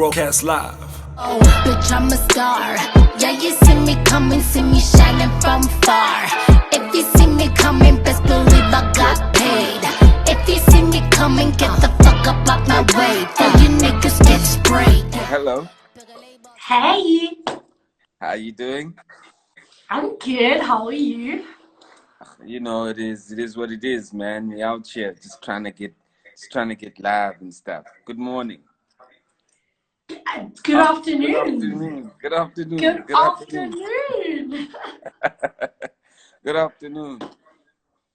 broadcast live. Oh, bitch, I'm a star. Yeah, you see me coming, see me shining from far. If you see me coming, best believe I got paid. If you see me coming, get the fuck up out my way. For you niggas get sprayed. Hello. Hey. How you doing? I'm good. How are you? You know, it is what it is, man. We out here just trying to get live and stuff. Good morning. Good afternoon. Good afternoon. Good afternoon. Good afternoon.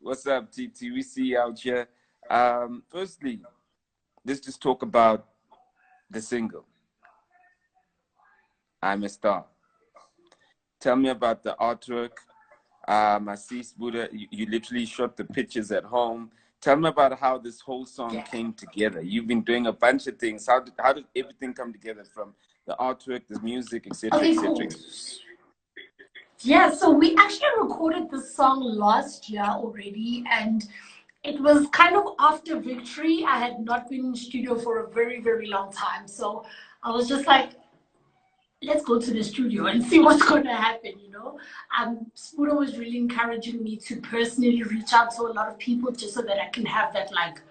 What's up, TT? We see you out here. Firstly, let's just talk about the single, I'm a Star. Tell me about the artwork. I see, Buddha, you literally shot the pictures at home. Tell me about how this whole song came together. You've been doing a bunch of things. How did everything come together, from the artwork, the music, etc., etc.? Yeah, so we actually recorded the song last year already, and it was kind of after Victory. I had not been in studio for a very, very long time. So I was just like, let's go to the studio and see what's going to happen, you know. Spudo was really encouraging me to personally reach out to a lot of people just so that I can have that like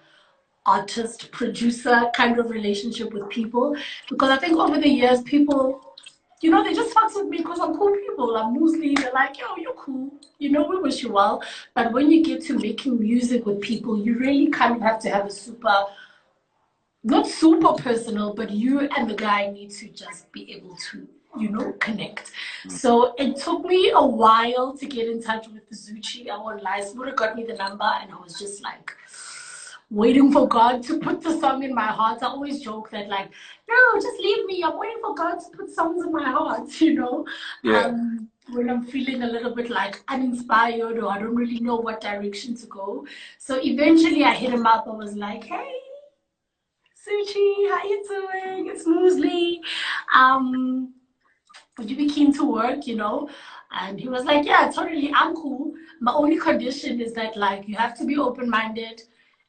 artist producer kind of relationship with people, because I think over the years people, you know, they just fucks with me because I'm cool people. I'm Moozlie. They're like, yo, you're cool, you know, we wish you well. But when you get to making music with people, you really kind of have to have a not super personal, but you and the guy need to just be able to, you know, connect. So it took me a while to get in touch with the Zoocci. I won't lie. Spudo got me the number, and I was just like waiting for God to put the song in my heart. I always joke that like, no, just leave me. I'm waiting for God to put songs in my heart, you know? Yeah. When I'm feeling a little bit like uninspired or I don't really know what direction to go. So eventually I hit him up. I was like, hey, Zoocci, how you doing? It's Moozlie. Would you be keen to work, you know? And he was like, yeah, totally, I'm cool. My only condition is that like you have to be open-minded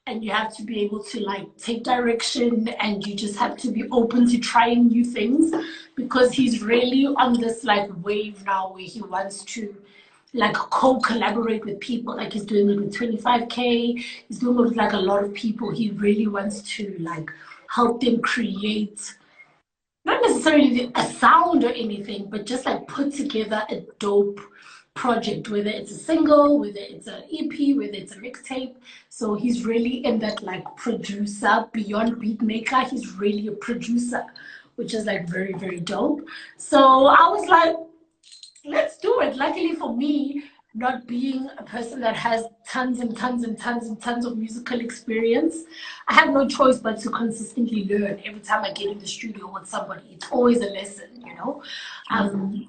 and you have to be able to like take direction, and you just have to be open to trying new things, because he's really on this like wave now where he wants to like co-collaborate with people. Like he's doing it with 25K, he's doing it with like a lot of people. He really wants to like help them create not necessarily a sound or anything, but just like put together a dope project, whether it's a single, whether it's an EP, whether it's a mixtape. So he's really in that like producer, beyond beat maker, he's really a producer, which is like very, very dope. So I was like, let's do it. Luckily for me, not being a person that has tons and tons and tons and tons of musical experience, I have no choice but to consistently learn. Every time I get in the studio with somebody, it's always a lesson, you know?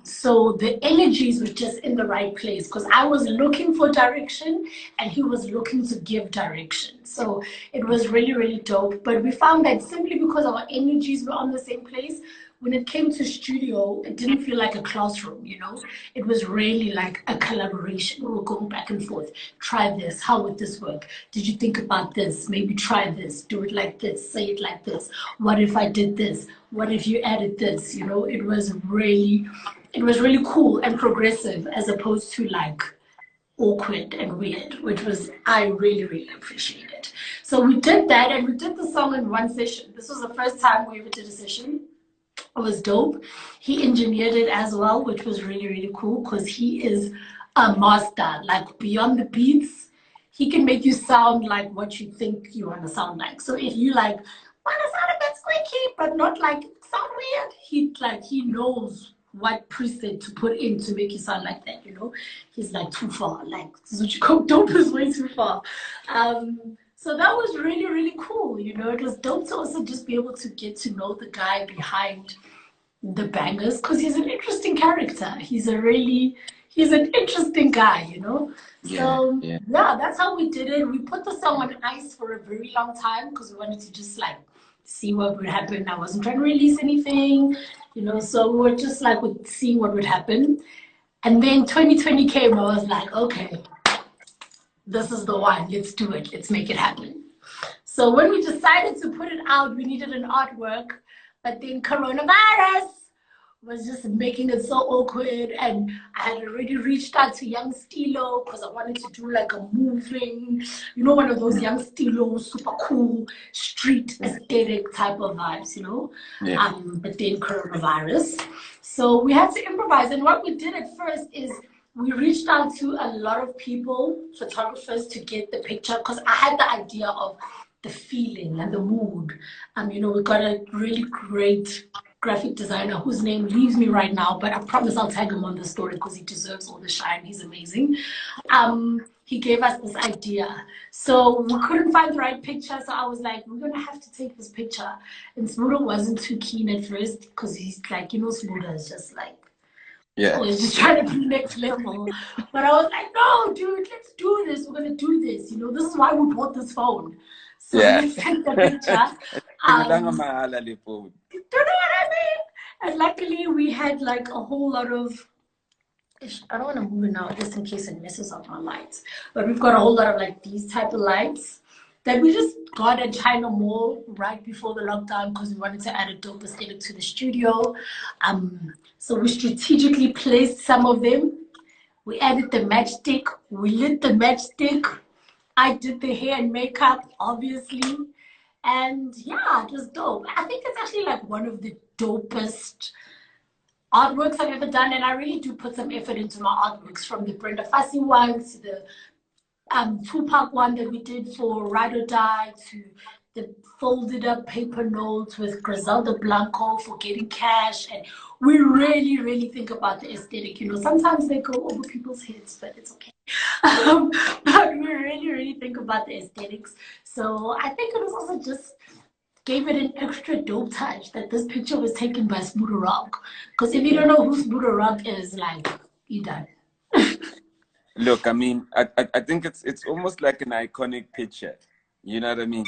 So the energies were just in the right place, because I was looking for direction and he was looking to give direction. So it was really, really dope. But we found that simply because our energies were on the same place, when it came to studio, it didn't feel like a classroom, you know? It was really like a collaboration. We were going back and forth. Try this. How would this work? Did you think about this? Maybe try this. Do it like this. Say it like this. What if I did this? What if you added this? You know, it was really cool and progressive, as opposed to like awkward and weird, which was, I really, really appreciated. So we did that, and we did the song in one session. This was the first time we ever did a session. It was dope. He engineered it as well, which was really, really cool, because he is a master. Like beyond the beats, he can make you sound like what you think you want to sound like. So if you like want to sound a bit squeaky, but not like sound weird, he knows what preset to put in to make you sound like that, you know? He's like too far. Like Zoocci Coke Dope is way too far. So that was really, really cool, you know? It was dope to also just be able to get to know the guy behind the bangers, because he's an interesting character. He's an interesting guy, you know? So yeah, that's how we did it. We put the song on ice for a very long time because we wanted to just like see what would happen. I wasn't trying to release anything, you know, so we were just like seeing what would happen. And then 2020 came, I was like, okay, this is the one, let's do it, let's make it happen. So when we decided to put it out, we needed an artwork. But then coronavirus was just making it so awkward, and I had already reached out to young Stilo because I wanted to do like a moving, one of those young Stilo, super cool street aesthetic type of vibes, Yeah. But then coronavirus, so we had to improvise. And what we did at first is we reached out to a lot of people, photographers, to get the picture, because I had the idea of the feeling and the mood. We got a really great graphic designer whose name leaves me right now, but I promise I'll tag him on the story because he deserves all the shine. He's amazing. He gave us this idea. So we couldn't find the right picture, so I was like, we're gonna have to take this picture. And Smudo wasn't too keen at first because he's like, Smudo is just like, yeah, he's just trying to be next level. But I was like, no, dude, let's do this. We're gonna do this. This is why we bought this phone. So let's take the picture. You know what I mean? And luckily we had like a whole lot of, I don't want to move it now just in case it messes up my lights, but we've got a whole lot of like these type of lights that we just got at China Mall right before the lockdown because we wanted to add a dope aesthetic to the studio. So we strategically placed some of them. We added the matchstick, we lit the matchstick. I did the hair and makeup, obviously. And yeah, it was dope. I think it's actually like one of the dopest artworks I've ever done. And I really do put some effort into my artworks, from the Brenda Fassie one to the Tupac one that we did for Ride or Die, to the folded up paper notes with Griselda Blanco for Getting Cash. And we really, really think about the aesthetic. Sometimes they go over people's heads, but it's okay. But we really, really think about the aesthetics. So I think it was also just gave it an extra dope touch that this picture was taken by Smudo Rock. Because if you don't know who Smudo Rock is, like, you done. Look, I mean, I think it's almost like an iconic picture. You know what I mean?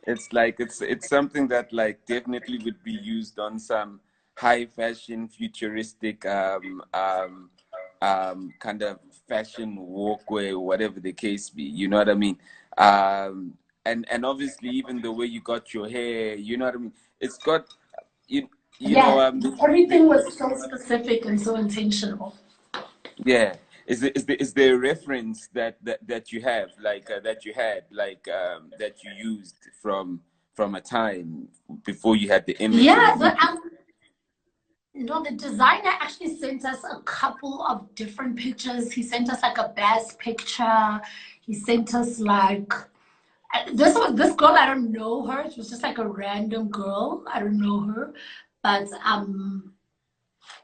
It's like it's something that like definitely would be used on some high fashion, futuristic kind of fashion walkway, whatever the case be. You know what I mean? And obviously even the way you got your hair, you know what I mean? It's got everything was so specific and so intentional. Yeah. Is there a reference that you have, like that you had, like that you used from a time before you had the image? Yeah, the designer actually sent us a couple of different pictures. He sent us like a bass picture. He sent us like this girl. I don't know her. It was just like a random girl. I don't know her, but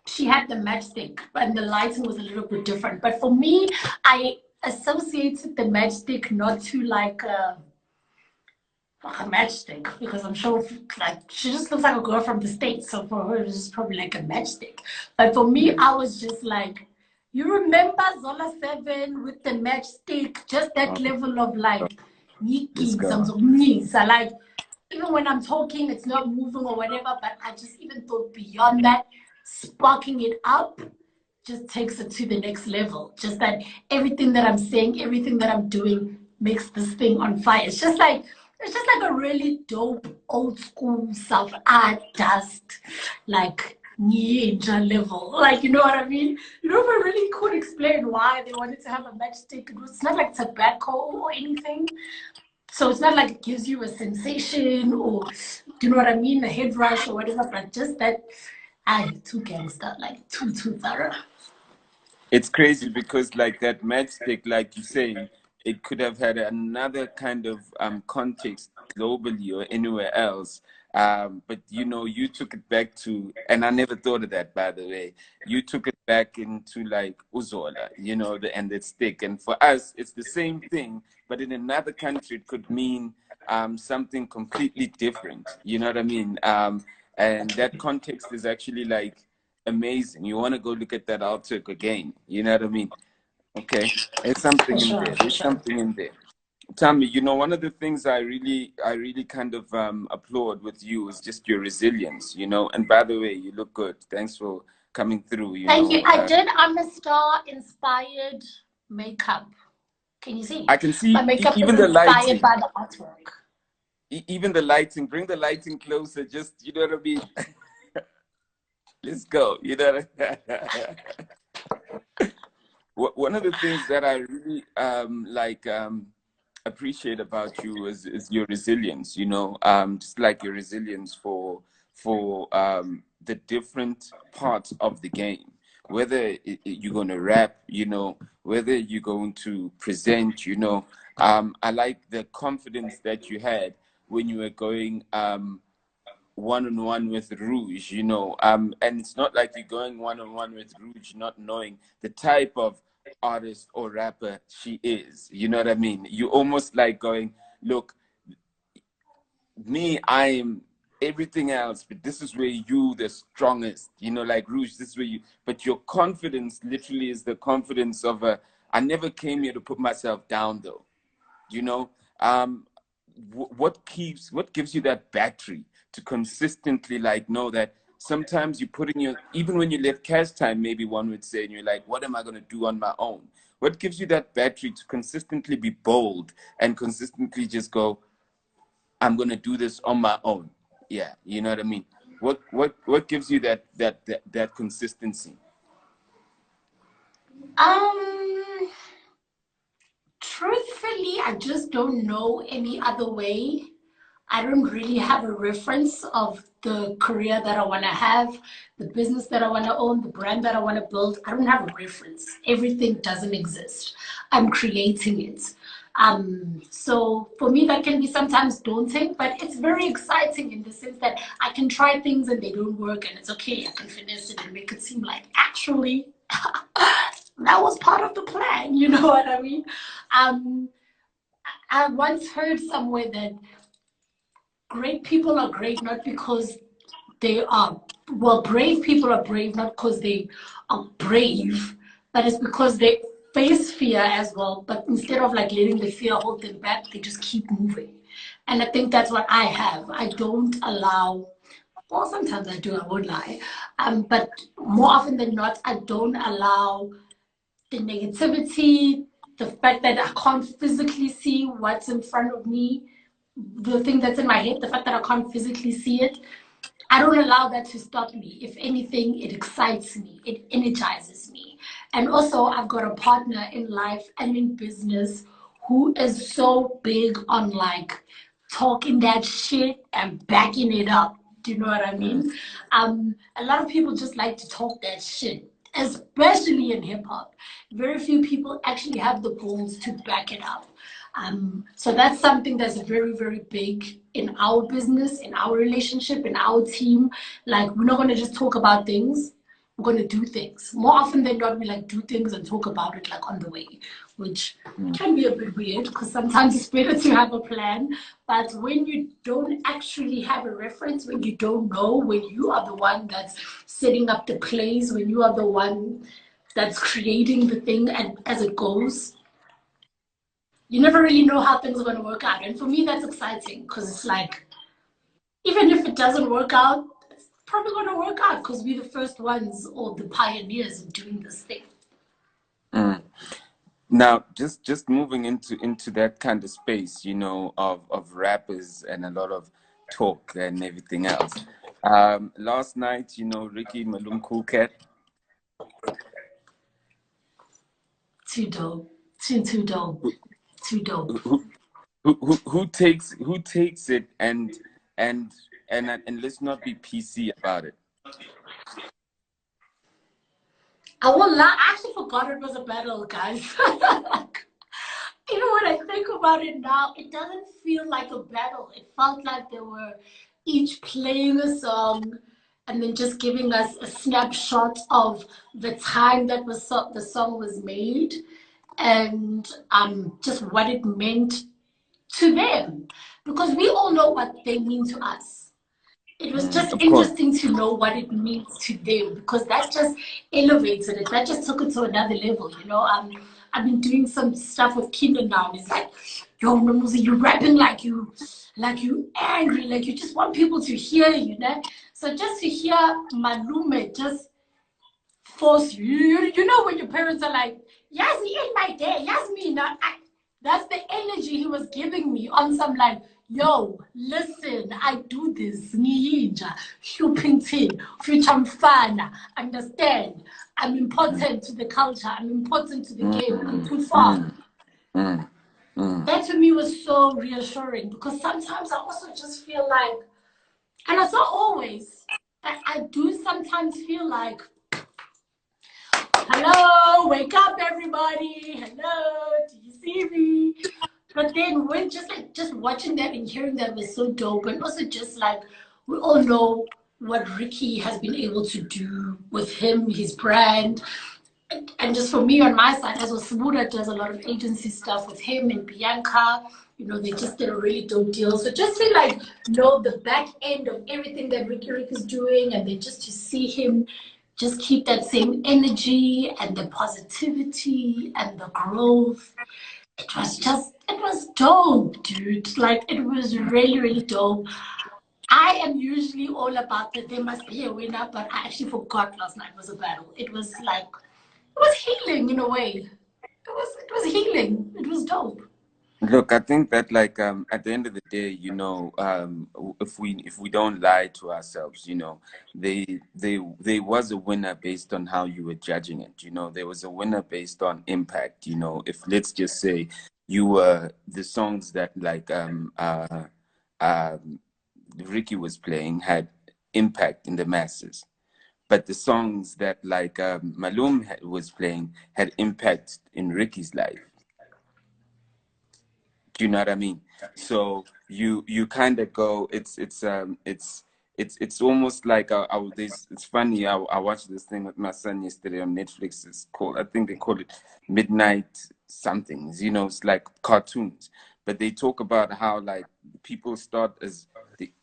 she had the matchstick, and the lighting was a little bit different. But for me, I associated the matchstick not to like a matchstick, because I'm sure like she just looks like a girl from the States, so for her it's probably like a matchstick. But for me, I was just like, you remember Zola 7 with the matchstick, just that level of like I like, even when I'm talking it's not moving or whatever, but I just even thought beyond that, sparking it up just takes it to the next level. Just that everything that I'm saying, everything that I'm doing makes this thing on fire. It's just like a really dope old school South art dust, like ninja level. Like, you know what I mean? If I really could explain why they wanted to have a matchstick, it's not like tobacco or anything. So it's not like it gives you a sensation, or you know what I mean, a head rush or whatever, but just that too gangster, like too thorough. It's crazy because like that matchstick, like you say, it could have had another kind of context globally or anywhere else. But you took it back to, and I never thought of that, by the way. You took it back into like Uzola, and the stick. And for us, it's the same thing, but in another country, it could mean something completely different. You know what I mean? And that context is actually like amazing. You want to go look at that artwork again. You know what I mean? Okay, it's something in there. There's something in there. Tammy, one of the things I really kind of applaud with you is just your resilience, And by the way, you look good. Thanks for coming through. Thank you. I did Star inspired makeup. Can you see? I can see my makeup even is the inspired lighting by the artwork. even the lighting, bring the lighting closer. Just, you know what I mean? Let's go. You know what I mean? One of the things that I really appreciate about you is your resilience, you know, just like your resilience for the different parts of the game, whether you're going to rap, you know, whether you're going to present, you know. I like the confidence that you had when you were going one-on-one with Rouge, you know, and it's not like you're going one-on-one with Rouge not knowing the type of artist or rapper she is, you know what I mean? You almost like going, look, me, I am everything else, but this is where you the strongest, you know, like Rouge, this is where you, but your confidence literally is the confidence of I never came here to put myself down though, you know. What gives you that battery to consistently like know that sometimes you put in your, even when you left Cash Time, maybe one would say, and you're like, what am I going to do on my own? What gives you that battery to consistently be bold and consistently just go, I'm going to do this on my own? Yeah, you know what I mean? What gives you that consistency? Truthfully, I just don't know any other way. I don't really have a reference of the career that I want to have, the business that I want to own, the brand that I want to build. I don't have a reference. Everything doesn't exist. I'm creating it. So for me, that can be sometimes daunting, but it's very exciting in the sense that I can try things and they don't work, and it's okay. I can finesse it and make it seem like actually that was part of the plan. You know what I mean? I once heard somewhere that great people are great not because they are, well, brave people are brave not because they are brave, but it's because they face fear as well. But instead of like letting the fear hold them back, they just keep moving. And I think that's what I have. I don't allow, well, sometimes I do, I won't lie. But more often than not, I don't allow the negativity, the fact that I can't physically see what's in front of me, the thing that's in my head, the fact that I can't physically see it, I don't allow that to stop me. If anything, it excites me, it energizes me. And also, I've got a partner in life and in business who is so big on like talking that shit and backing it up. Do you know what I mean? A lot of people just like to talk that shit, especially in hip hop. Very few people actually have the balls to back it up. So that's something that's very, very big in our business, in our relationship, in our team. Like, we're not going to just talk about things. We're going to do things. More often than not, we like do things and talk about it like on the way, which can be a bit weird because sometimes it's better to have a plan. But when you don't actually have a reference, when you don't know, when you are the one that's setting up the plays, when you are the one that's creating the thing and as it goes, you never really know how things are going to work out. And for me, that's exciting because it's like, even if it doesn't work out, it's probably going to work out because we're the first ones or the pioneers of doing this thing. Now, just moving into that kind of space, you know, of rappers and a lot of talk and everything else. Last night, you know, Ricky Malum Cool Cat. Too dope. Too dope. Too dope. Who takes it and let's not be PC about it. I will not. I actually forgot it was a battle, guys. Even when I think about it now, it doesn't feel like a battle. It felt like they were each playing a song and then just giving us a snapshot of the time that the song was made and just what it meant to them. Because we all know what they mean to us. It was just interesting to know what it means to them because that just elevated it. That just took it to another level, you know. I've been doing some stuff with Kinder now. And it's like, yo, Moozlie, you rapping like you angry, like you just want people to hear you, know. So just to hear Malume just force you know, when your parents are like, Yazi ain't my dad, Yasmin, that's the energy he was giving me on some like, yo, listen, I do this. Niyinja, Hupington, future mfana. Understand? I'm important to the culture. I'm important to the game. I'm too far. That to me was so reassuring because sometimes I also just feel like, and it's not always, but I do sometimes feel like, hello, wake up everybody. Hello, do you see me? But then when just watching that and hearing that was so dope. And also just like we all know what Ricky has been able to do with him, his brand. And just for me on my side, as well, Sabuda does a lot of agency stuff with him and Bianca. You know, they just did a really dope deal. So just to like know the back end of everything that Rick is doing, and then just to see him just keep that same energy and the positivity and the growth. It was dope, dude. Like, it was really, really dope. I am usually all about that there must be a winner, but I actually forgot last night was a battle. It was like, it was healing in a way. It was healing. It was dope. Look, I think that like at the end of the day, you know, if we don't lie to ourselves, you know, there was a winner based on how you were judging it. You know, there was a winner based on impact. You know, if let's just say you were the songs that like Ricky was playing had impact in the masses, but the songs that like Malum was playing had impact in Ricky's life. Do you know what I mean? So you kind of go. It's almost like it's funny. I watched this thing with my son yesterday on Netflix. It's called, I think they call it Midnight Somethings. You know, it's like cartoons, but they talk about how like people start as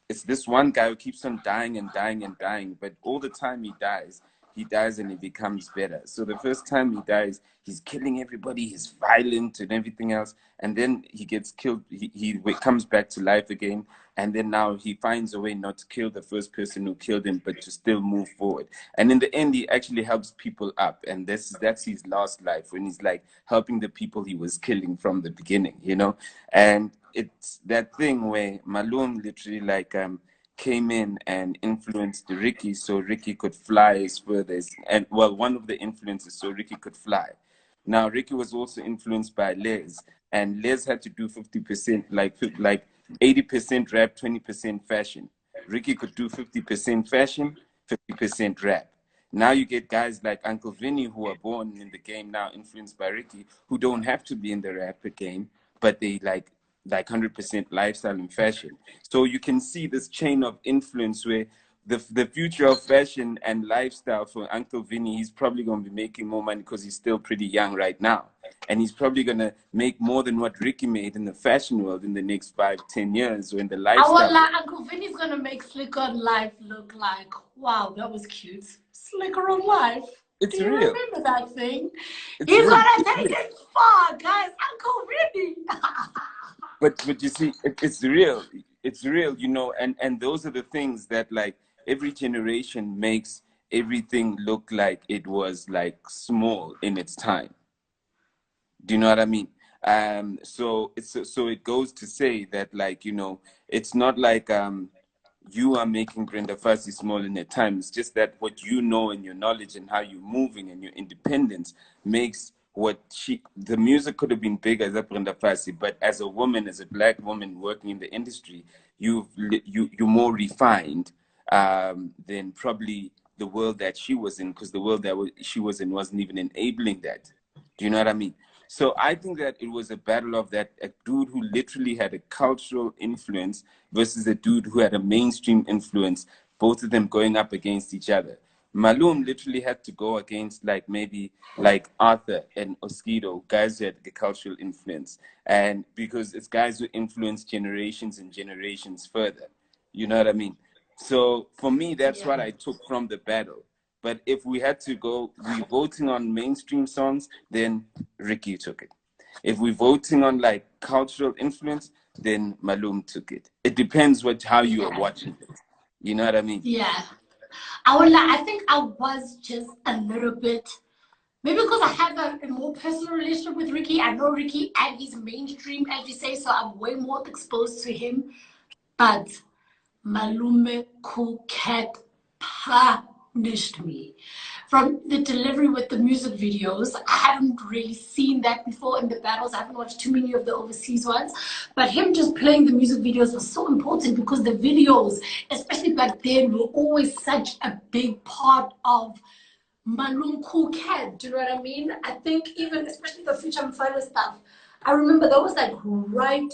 it's this one guy who keeps on dying and dying and dying, but all the time he dies and he becomes better. So the first time he dies, he's killing everybody, he's violent and everything else. And then he gets killed, he comes back to life again. And then now he finds a way not to kill the first person who killed him, but to still move forward. And in the end, he actually helps people up. And that's his last life, when he's like helping the people he was killing from the beginning, you know? And it's that thing where Malum literally like came in and influenced Ricky so Ricky could fly as further as, and well, one of the influences so Ricky could fly. Now Ricky was also influenced by Les, and Les had to do 50%, like 80% rap, 20% fashion. Ricky could do 50% fashion, 50% rap. Now you get guys like Uncle Vinny who are born in the game now, influenced by Ricky, who don't have to be in the rap game, but they like 100% lifestyle and fashion. So you can see this chain of influence where the future of fashion and lifestyle for Uncle Vinny, he's probably going to be making more money because he's still pretty young right now. And he's probably going to make more than what Ricky made in the fashion world in the next 5-10 years, or in the lifestyle. I won't lie, Uncle Vinny's going to make Slikour on Life look like, wow, that was cute. Slikour on Life. It's Do you real. remember that thing? It's He's real. going to take it far, guys. Uncle Vinny. But you see, it's real. It's real, you know, and those are the things that like every generation makes everything look like it was like small in its time. Do you know what I mean? So it goes to say that like, you know, it's not like you are making Brenda Fassie small in her time. It's just that what you know and your knowledge and how you're moving and your independence makes the music could have been bigger as a Brenda Fassie, but as a woman, as a black woman working in the industry, you're more refined than probably the world that she was in, because the world that she was in wasn't even enabling that. Do you know what I mean? So I think that it was a battle of a dude who literally had a cultural influence versus a dude who had a mainstream influence, both of them going up against each other. Malum literally had to go against like maybe like Arthur and Oskido, guys who had a cultural influence. And because it's guys who influence generations and generations further. You know what I mean? So for me, that's what I took from the battle. But if we had to go, we voting on mainstream songs, then Ricky took it. If we're voting on like cultural influence, then Malum took it. It depends how you are watching it. You know what I mean? Yeah. I think I was just a little bit maybe because I have a more personal relationship with Ricky. I know Ricky and he's mainstream, as you say, so I'm way more exposed to him. But Malume Cool Cat punished me. From the delivery with the music videos, I haven't really seen that before in the battles. I haven't watched too many of the overseas ones. But him just playing the music videos was so important because the videos, especially back then, were always such a big part of Malum Cool Cat. Do you know what I mean? I think even, especially the Future Mfana stuff, I remember that was like right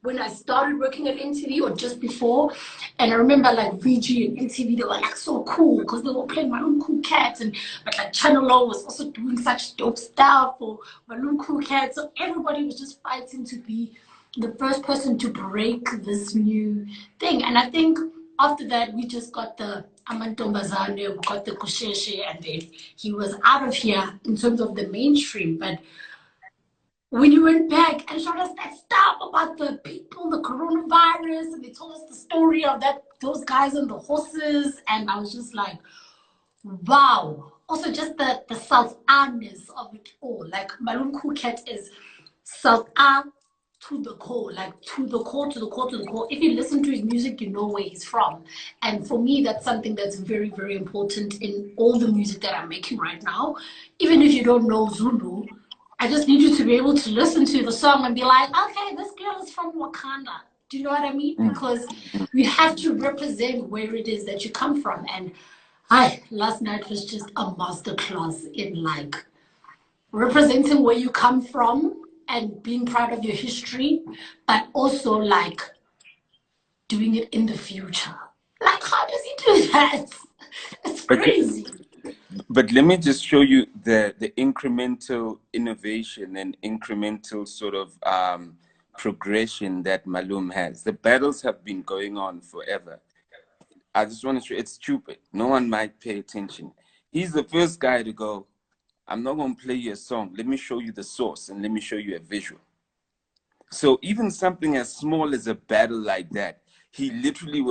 when I started working at MTV or just before. And I remember like VG and MTV, they were like so cool because they were playing Malum Cool Cats. But like Channel O was also doing such dope stuff for Malum Cool Cats. So everybody was just fighting to be the first person to break this new thing. And I think after that, we just got the Amantombazane, we got the Kusheshe, and then he was out of here in terms of the mainstream. But when you went back and showed us that stuff about the people, the coronavirus, and they told us the story of those guys on the horses, and I was just like, wow. Also, just the South A-ness of it all. Like, Malum Cool Cat is South A to the core, like to the core, to the core, to the core. If you listen to his music, you know where he's from. And for me, that's something that's very, very important in all the music that I'm making right now. Even if you don't know Zulu, I just need you to be able to listen to the song and be like, okay, this girl is from Wakanda. Do you know what I mean? Because you have to represent where it is that you come from. And last night was just a masterclass in like representing where you come from and being proud of your history, but also like doing it in the future. Like, how does he do that? It's crazy. But let me just show you the incremental innovation and incremental sort of progression that Malum has. The battles have been going on forever. I just want to show it's stupid. No one might pay attention. He's the first guy to go, I'm not going to play you a song. Let me show you the source and let me show you a visual. So even something as small as a battle like that, he literally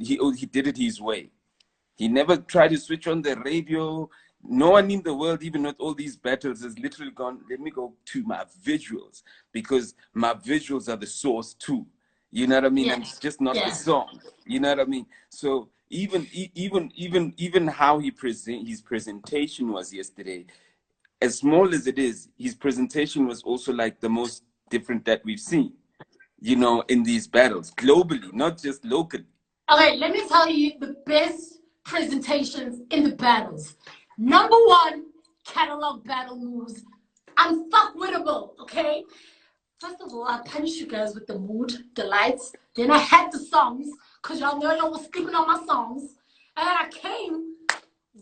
he did it his way. He never tried to switch on the radio. No one in the world, even with all these battles, has literally gone, let me go to my visuals, because my visuals are the source too. You know what I mean? Yeah. And it's just not Yeah. the song. You know what I mean? So even how his presentation was yesterday, as small as it is, his presentation was also like the most different that we've seen, you know, in these battles globally, not just locally. Okay, let me tell you the best presentations in the battles. Number one, catalog battle moves. Unfuckwittable, okay? First of all, I punished you guys with the mood, the lights. Then I had the songs, because y'all know y'all was skipping on my songs. And then I came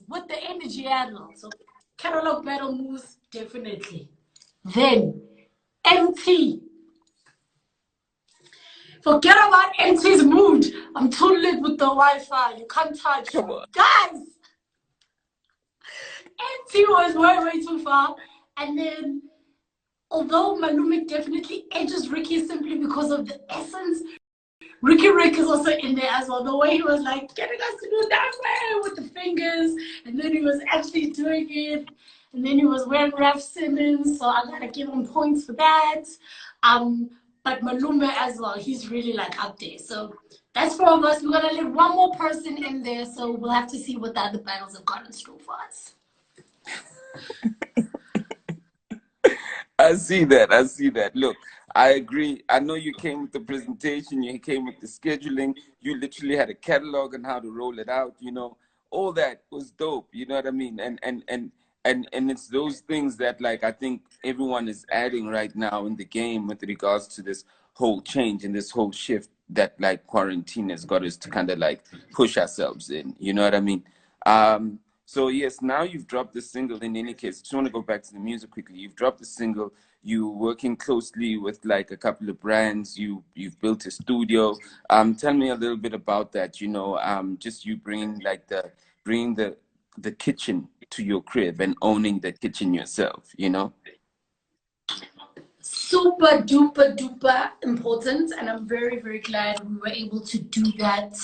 with the energy analog. So catalog battle moves, definitely. Then, MT. Forget about MT's mood. I'm too lit with the Wi-Fi. You can't touch. Come on. Guys! MT was way, way too far. And then, although Malume definitely edges Ricky simply because of the essence, Ricky Rick is also in there as well. The way he was like getting us to do that way with the fingers, and then he was actually doing it, and then he was wearing Raf Simmons, so I gotta give him points for that. But Malume as well, he's really like up there. So that's 4 of us. We're gonna leave one more person in there, so we'll have to see what the other battles have got in store for us. I see that. I see that. Look, I agree. I know you came with the presentation, you came with the scheduling, you literally had a catalog on how to roll it out, you know. All that was dope, you know what I mean? And it's those things that, like, I think everyone is adding right now in the game with regards to this whole change and this whole shift that, like, quarantine has got us to kind of like push ourselves in, you know what I mean? So yes, now you've dropped the single. In any case, just want to go back to the music quickly. You've dropped the single. You're working closely with like a couple of brands. You've built a studio. Tell me a little bit about that. You know, just you bringing like bringing the kitchen to your crib and owning the kitchen yourself. You know. Super duper duper important, and I'm very, very glad we were able to do that.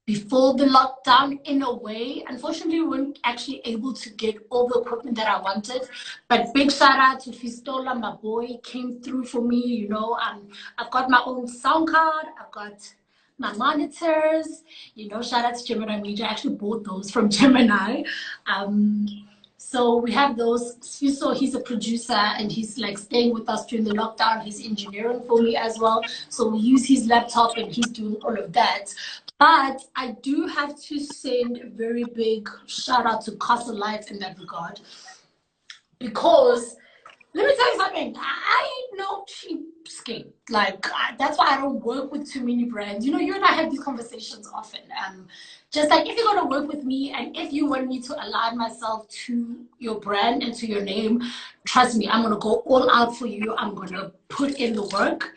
before the lockdown in a way. Unfortunately, we weren't actually able to get all the equipment that I wanted. But big shout out to Fistola, my boy, came through for me, you know. I've got my own sound card, I've got my monitors, you know, shout out to Gemini Media. I actually bought those from Gemini. So we have those. Fiso, he's a producer and he's like staying with us during the lockdown. He's engineering for me as well. So we use his laptop and he's doing all of that. But I do have to send a very big shout out to Castle Lite in that regard. Because let me tell you something, I ain't no cheapskate. Like, that's why I don't work with too many brands. You know, you and I have these conversations often. Just like if you're going to work with me and if you want me to align myself to your brand and to your name, trust me, I'm going to go all out for you. I'm going to put in the work.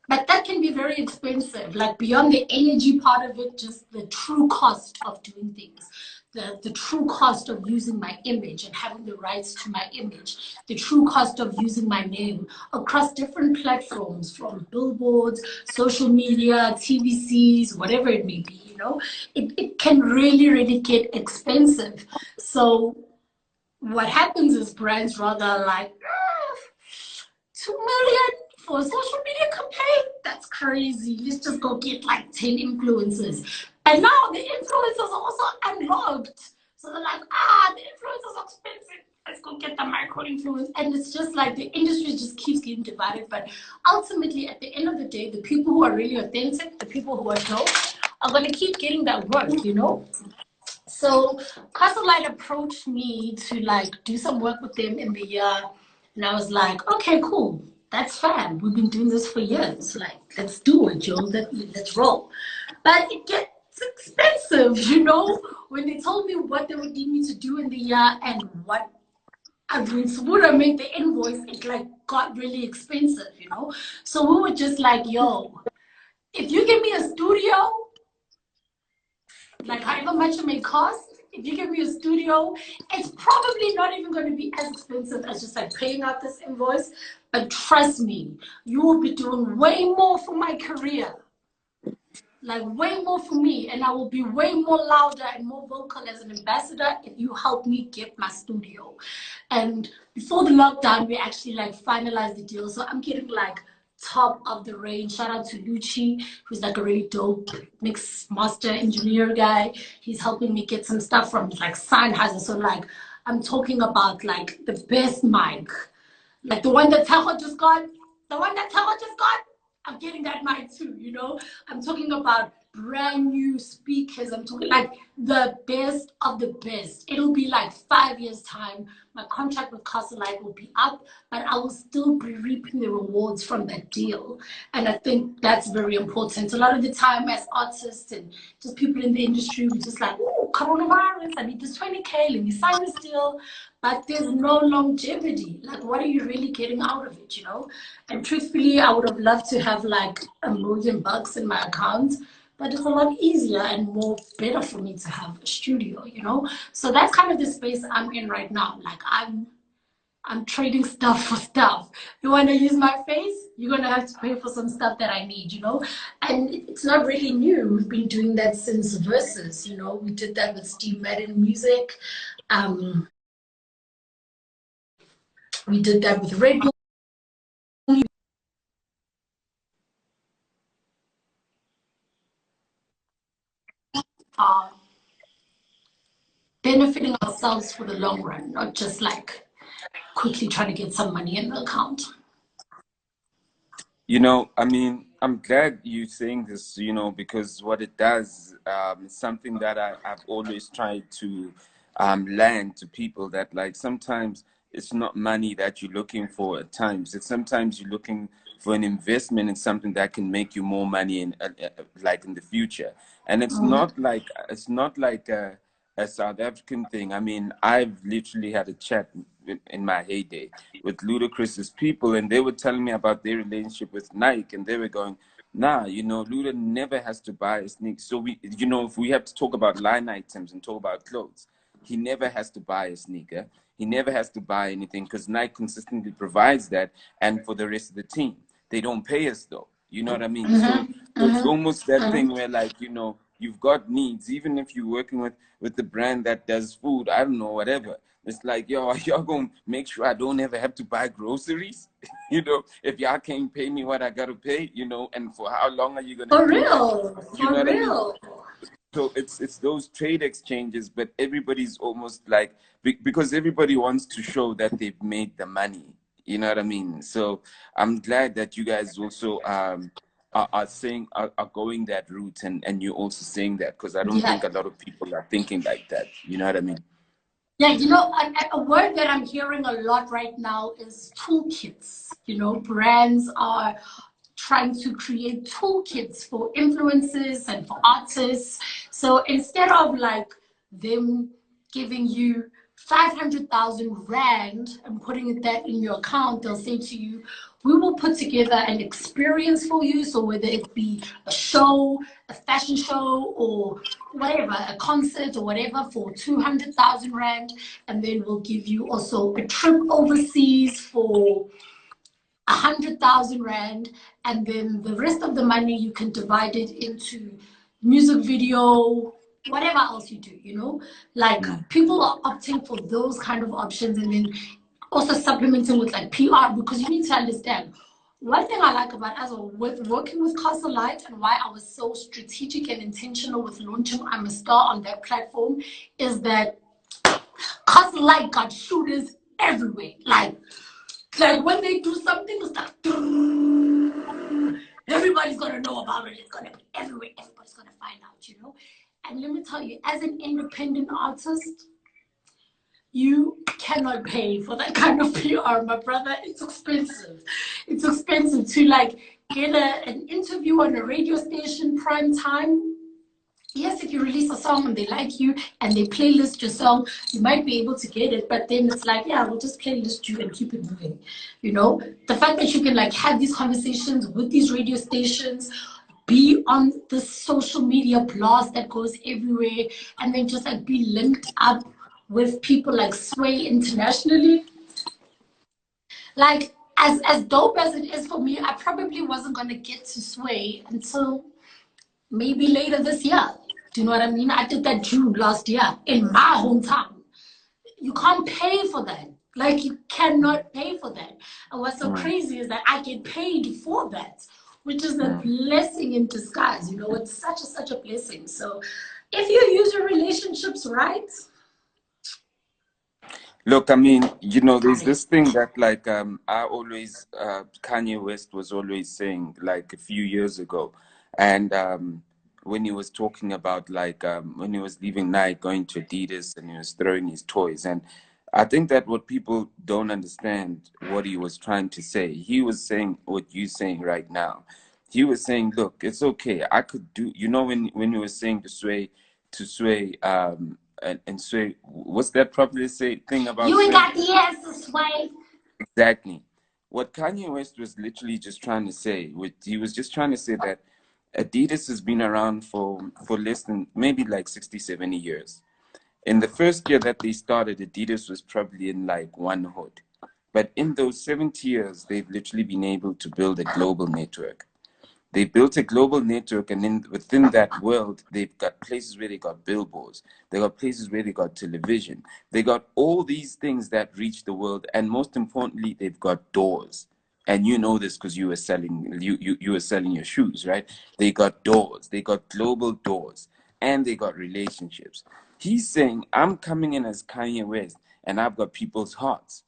But that can be very expensive, like beyond the energy part of it, just the true cost of doing things, the true cost of using my image and having the rights to my image, the true cost of using my name across different platforms, from billboards, social media, TVCs, whatever it may be, you know, it can really, really get expensive. So what happens is brands rather like, 2 million for a social media campaign? That's crazy. Let's just go get like 10 influencers. And now the influencers are also unlocked. So they're like, the influencers are expensive. Let's go get the micro influence. And it's just like the industry just keeps getting divided. But ultimately, at the end of the day, the people who are really authentic, the people who are dope, are going to keep getting that work, you know? So Castle Lite approached me to like do some work with them in the year. And I was like, okay, cool. That's fine. We've been doing this for years. Like, let's do it, Joe. Let's roll. But it gets expensive, you know? When they told me what they would need me to do in the year and what I would have made the invoice, it like got really expensive, you know? So we were just like, yo, if you give me a studio, like however much it may cost, if you give me a studio, it's probably not even going to be as expensive as just like paying out this invoice. But trust me, you will be doing way more for my career, like way more for me, and I will be way more louder and more vocal as an ambassador if you help me get my studio. And before the lockdown, we actually like finalized the deal. So I'm getting like top of the range. Shout out to Zoocci, who's like a really dope mix master engineer guy. He's helping me get some stuff from like Sennheiser. So like I'm talking about like the best mic, like the one that Tahoe just got, I'm getting that mic too, you know? I'm talking about brand new speakers. I'm talking like the best of the best. It'll be like 5 years' time. My contract with Castle Lite will be up, but I will still be reaping the rewards from that deal. And I think that's very important. A lot of the time as artists and just people in the industry, we're just like, oh, coronavirus, I need this 20K, let me sign this deal. But there's no longevity. Like, what are you really getting out of it, you know? And truthfully, I would have loved to have like $1 million in my account, but it's a lot easier and more better for me to have a studio, you know? So that's kind of the space I'm in right now. Like I'm trading stuff for stuff. You want to use my face? You're going to have to pay for some stuff that I need, you know? And it's not really new. We've been doing that since Versus, you know? We did that with Steve Madden Music. We did that with Red Bull. Benefiting ourselves for the long run, not just like quickly trying to get some money in the account. You know, I mean, I'm glad you're saying this, you know, because what it does is something that I've always tried to land to people, that like sometimes it's not money that you're looking for at times. It's sometimes you're looking for an investment in something that can make you more money in like in the future. And it's not like a South African thing. I mean, I've literally had a chat in my heyday with Ludacris's people, and they were telling me about their relationship with Nike, and they were going, nah, you know, Luda never has to buy a sneaker. So we, you know, if we have to talk about line items and talk about clothes, he never has to buy a sneaker. He never has to buy anything because Nike consistently provides that. And for the rest of the team, they don't pay us though. You know what I mean? So it's almost that thing where like, you know, you've got needs. Even if you're working with the brand that does food, I don't know, whatever. It's like, yo, y'all gonna make sure I don't ever have to buy groceries? You know, if y'all can't pay me what I gotta pay, you know, and for how long are you gonna For do that? real. You For know what I mean? real. So it's those trade exchanges, but everybody's almost like, because everybody wants to show that they've made the money. You know what I mean? So I'm glad that you guys also are saying are going that route, and you're also saying that, because I don't Yeah. think a lot of people are thinking like that. You know what I mean? Yeah, you know, a word that I'm hearing a lot right now is toolkits. You know, brands are trying to create toolkits for influencers and for artists. So instead of like them giving you 500,000 Rand and putting that in your account, they'll say to you, we will put together an experience for you. So whether it be a show, a fashion show, or whatever, a concert or whatever, for 200,000 Rand. And then we'll give you also a trip overseas for 100,000 Rand, and then the rest of the money you can divide it into music video, whatever else you do, you know? Like people are opting for those kind of options, and then also supplementing with like PR, because you need to understand. One thing I like about us with working with Castle Lite, and why I was so strategic and intentional with launching I'm a Star on that platform, is that Castle Lite got shooters everywhere. Like when they do something, it's like everybody's gonna know about it. It's gonna be everywhere. Everybody's gonna find out, you know. And let me tell you, as an independent artist, you cannot pay for that kind of PR, my brother. It's expensive. It's expensive to like get an interview on a radio station prime time. Yes, if you release a song and they like you and they playlist your song, you might be able to get it. But then it's like, yeah, we'll just playlist you and keep it moving. You know, the fact that you can like have these conversations with these radio stations, be on the social media blast that goes everywhere, and then just like be linked up with people like Sway internationally. Like as dope as it is for me, I probably wasn't gonna get to Sway until maybe later this year. Do you know what I mean? I did that June last year in my hometown. You can't pay for that. Like, you cannot pay for that. And what's so crazy is that I get paid for that, which is a blessing in disguise. You know, it's such a blessing. So if you use your relationships right. Look, I mean, you know, there's this thing that like I always Kanye West was always saying like a few years ago, and when he was talking about like when he was leaving Nike, going to Adidas, and he was throwing his toys. And I think that what people don't understand what he was trying to say, he was saying what you're saying right now. He was saying, look, it's okay. I could do, you know, when he was saying to Sway, and Sway, what's that properly say thing about You ain't Sway? got the answer, Sway. Exactly. What Kanye West was literally just trying to say, he was just trying to say that Adidas has been around for less than maybe like 60, 70 years. In the first year that they started, Adidas was probably in like one hood. But in those 70 years, they've literally been able to build a global network. They built a global network, and within that world, they've got places where they got billboards. They got places where they got television. They got all these things that reach the world, and most importantly, they've got doors. And you know this because you were selling you were selling your shoes, right? They got doors. They got global doors, and they got relationships. He's saying, I'm coming in as Kanye West, and I've got people's hearts.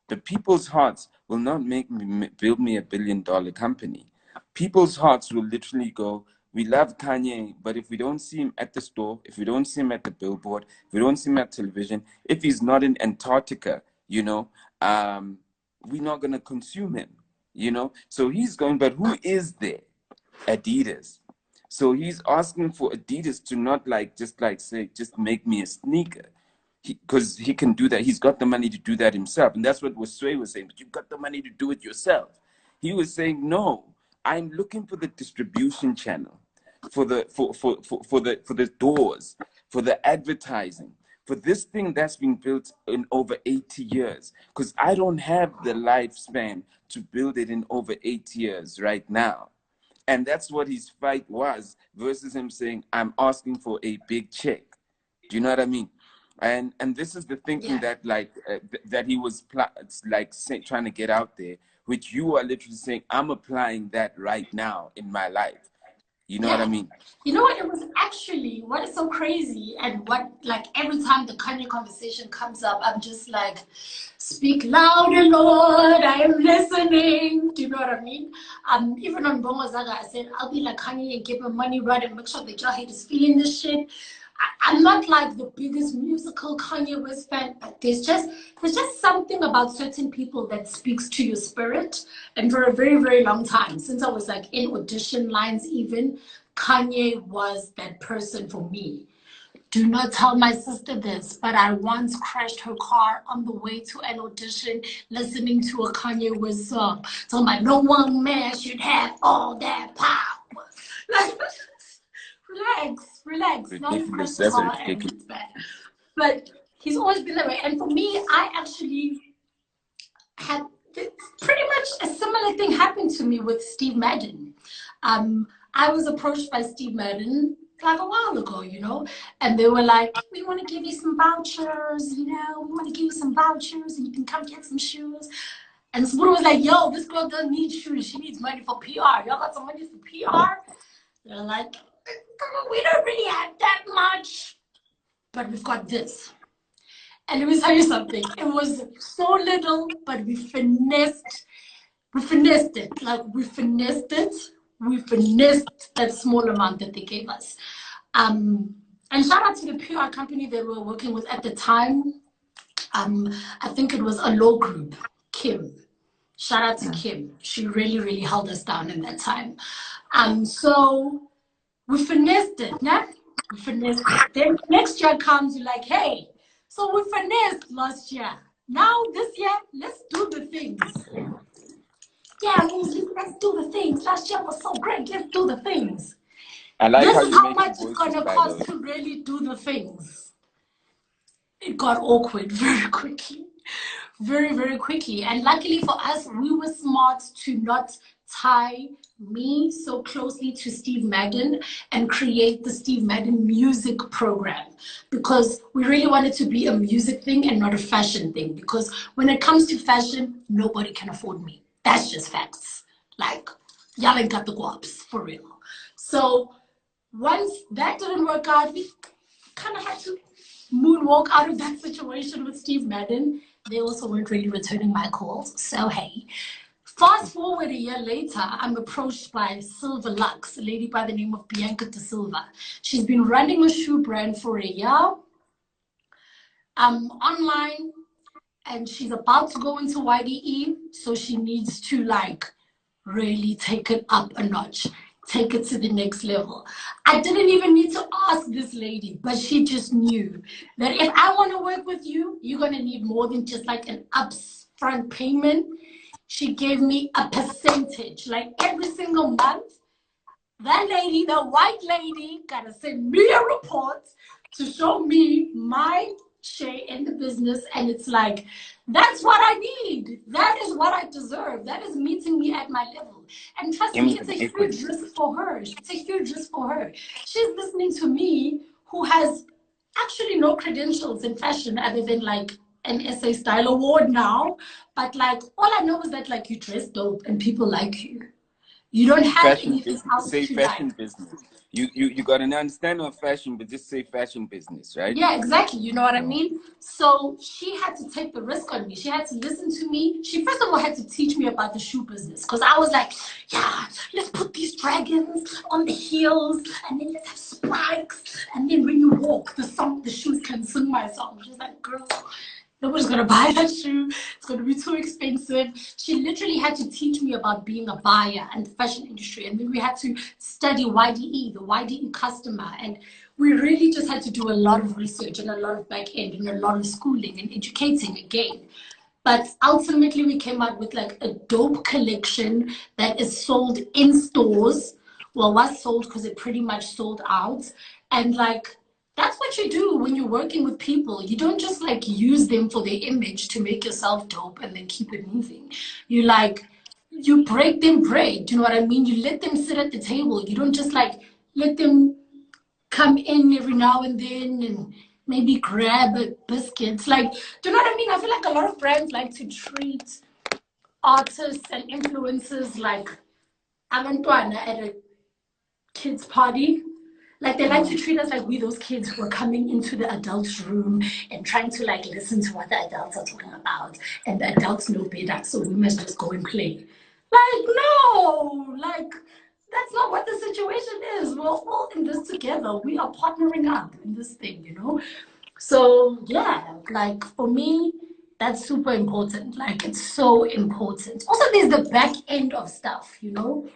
The people's hearts will not make me build me $1 billion company. People's hearts will literally go, we love Kanye, but if we don't see him at the store, if we don't see him at the billboard, if we don't see him at television, if he's not in Antarctica, you know, we're not going to consume him, you know. So he's going, but who is there? Adidas. So he's asking for Adidas to not like, just like say, just make me a sneaker. Because he can do that. He's got the money to do that himself. And that's what Sway was saying, but you've got the money to do it yourself. He was saying, no, I'm looking for the distribution channel, for the doors, for the advertising, for this thing that's been built in over 80 years. Because I don't have the lifespan to build it in over 8 years right now. And that's what his fight was, versus him saying, I'm asking for a big check. Do you know what I mean? And this is the thinking that like that he was trying to get out there, which you are literally saying, I'm applying that right now in my life. You know what I mean? You know what? It was actually, what is so crazy, and what, like, every time the Kanye conversation comes up, I'm just like, speak louder, Lord, I am listening. Do you know what I mean? Even on Bongo Zaga, I said, I'll be like Kanye and give him money right and make sure that y'all haters feeling this shit. I'm not like the biggest musical Kanye West fan, but there's just something about certain people that speaks to your spirit. And for a very, very long time, since I was like in audition lines even, Kanye was that person for me. Do not tell my sister this, but I once crashed her car on the way to an audition listening to a Kanye West song. So my no one man should have all that power. Like, relax. Now you press the car and it's bad. But he's always been that way. And for me, I actually had pretty much a similar thing happened to me with Steve Madden. I was approached by Steve Madden like a while ago, you know, and they were like, we want to give you some vouchers, you know, we want to give you some vouchers and you can come get some shoes. And someone was like, yo, this girl doesn't need shoes. She needs money for PR. Y'all got some money for PR? They're like, we don't really have that much, but we've got this. And let me tell you something. It was so little, but we finessed it. Like, we finessed it. We finessed that small amount that they gave us. And shout out to the PR company that we were working with at the time. I think it was a law group, Kim. Shout out to Kim. She really, really held us down in that time. So we finessed it, nah? We finessed it. Then next year comes, you're like, hey, so we finessed last year. Now this year, let's do the things. Yeah, Moozlie, let's do the things. Last year was so great. Let's do the things. I like this how is you how much it's gonna cost to really do the things. It got awkward very quickly. Very, very quickly. And luckily for us, we were smart to not tie me so closely to Steve Madden and create the Steve Madden music program, because we really wanted to be a music thing and not a fashion thing, because when it comes to fashion, nobody can afford me. That's just facts. Like, y'all ain't got the guaps, for real. So once that didn't work out, we kind of had to moonwalk out of that situation with Steve Madden. They also weren't really returning my calls. So, hey, fast forward a year later, I'm approached by Silver Lux, a lady by the name of Bianca De Silva. She's been running a shoe brand for a year, online, and she's about to go into YDE, so she needs to like really take it up a notch, take it to the next level. I didn't even need to ask this lady, but she just knew that if I want to work with you, you're going to need more than just like an upfront payment. She gave me a percentage, like every single month. That lady, the white lady, got to send me a report to show me my share in the business. And it's like, that's what I need. That is what I deserve. That is meeting me at my level. And trust me, it's a huge risk for her. It's a huge risk for her. She's listening to me, who has actually no credentials in fashion other than like an SA Style Award now. But like, all I know is that like you dress dope and people like you. You don't have fashion anything business. else Say to fashion like. business. You got an understanding of fashion, but just say fashion business, right? Yeah, exactly. You know what I mean? So she had to take the risk on me. She had to listen to me. She first of all had to teach me about the shoe business, because I was like, yeah, let's put these dragons on the heels and then let's have spikes. And then when you walk, the shoes can sing my song. She's like, girl, nobody's going to buy that shoe. It's going to be too expensive. She literally had to teach me about being a buyer and the fashion industry. And then we had to study YDE, the YDE customer. And we really just had to do a lot of research and a lot of back end and a lot of schooling and educating again. But ultimately, we came out with like a dope collection that is sold in stores. Well, was sold because it pretty much sold out. And like, that's what you do when you're working with people. You don't just like use them for their image to make yourself dope and then keep it moving. You like you break them bread. Do you know what I mean? You let them sit at the table. You don't just like let them come in every now and then and maybe grab a biscuit. Like, do you know what I mean? I feel like a lot of brands like to treat artists and influencers like abantwana at a kids party. Like they like to treat us like we those kids who are coming into the adults room and trying to like listen to what the adults are talking about, and the adults know better, so we must just go and play. Like, no, like that's not what the situation is. We're all in this together. We are partnering up in this thing, you know. So yeah, like for me, that's super important. Like it's so important. Also, there's the back end of stuff, you know,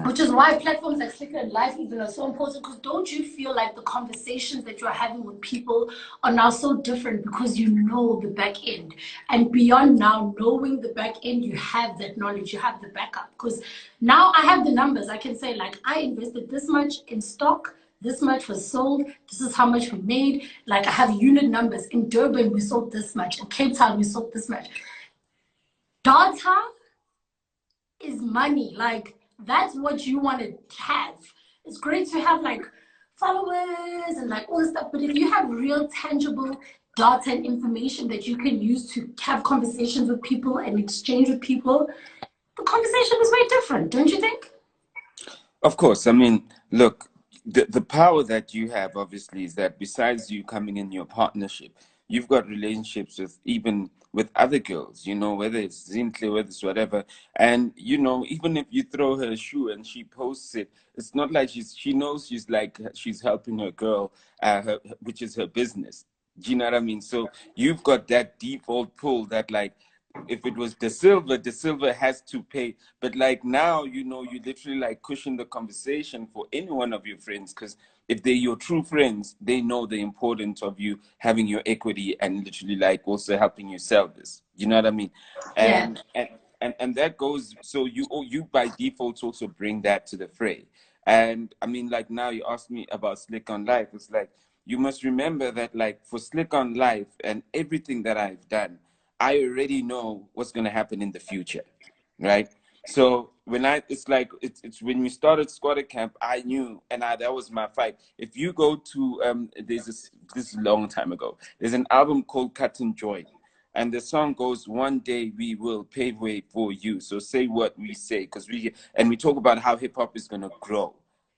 which is why platforms like Slikour and Life even are so important. Because don't you feel like the conversations that you're having with people are now so different because you know the back end, and beyond now knowing the back end, you have that knowledge, you have the backup. Because now I have the numbers. I can say like I invested this much in stock. This much was sold. This is how much we made. Like I have unit numbers. In Durban, we sold this much. In Cape Town, we sold this much. Data is money. Like that's what you want to have. It's great to have like followers and like all this stuff, but if you have real tangible data and information that you can use to have conversations with people and exchange with people, the conversation is way different, don't you think? Of course. I mean, look, the power that you have obviously is that besides you coming in your partnership, you've got relationships with even with other girls, you know, whether it's Zintle, whether it's whatever. And, you know, even if you throw her a shoe and she posts it, it's not like she knows she's like, she's helping her girl, which is her business. Do you know what I mean? So you've got that default pull that like, if it was De Silva has to pay. But like now, you know, you literally like cushion the conversation for any one of your friends, because if they're your true friends, they know the importance of you having your equity and literally like also helping you sell this. You know what I mean? Yeah. And that goes, so you by default also bring that to the fray. And I mean, like now you asked me about Slick on Life. It's like you must remember that like for Slick on Life and everything that I've done, I already know what's going to happen in the future, right? So when it's like it's when we started Squatter Camp, I knew, and that was my fight. If you go to this is a long time ago. There's an album called Cut and Joy, and the song goes, "One day we will pave way for you." So say what we say, because we talk about how hip hop is going to grow.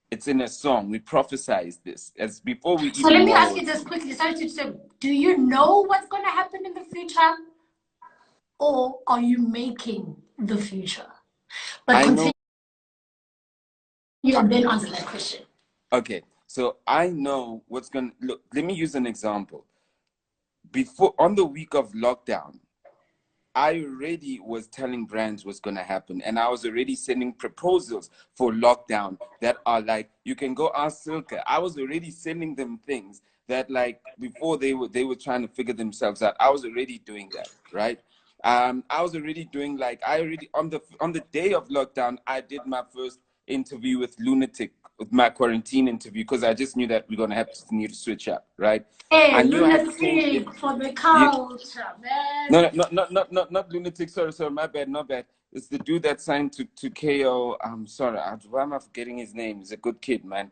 It's in a song. We prophesize this as before we So even let me know. ask you this quickly. Sorry to say, do you know what's going to happen in the future? Or are you making the future? But continue and then answer that question. Okay, so I know what's going to look. Let me use an example. Before, on the week of lockdown, I already was telling brands what's going to happen, and I was already sending proposals for lockdown that are like, you can go ask Silka. I was already sending them things that like before they were trying to figure themselves out. I was already doing that, right? I was already doing like on the day of lockdown, I did my first interview with Lunatic, with my quarantine interview, because I just knew that we're gonna need to switch up, right? Hey, I knew Lunatic for the culture, man. No, not Lunatic. Sorry, my bad, not bad. It's the dude that signed to KO. I'm sorry, why am I forgetting his name? He's a good kid, man.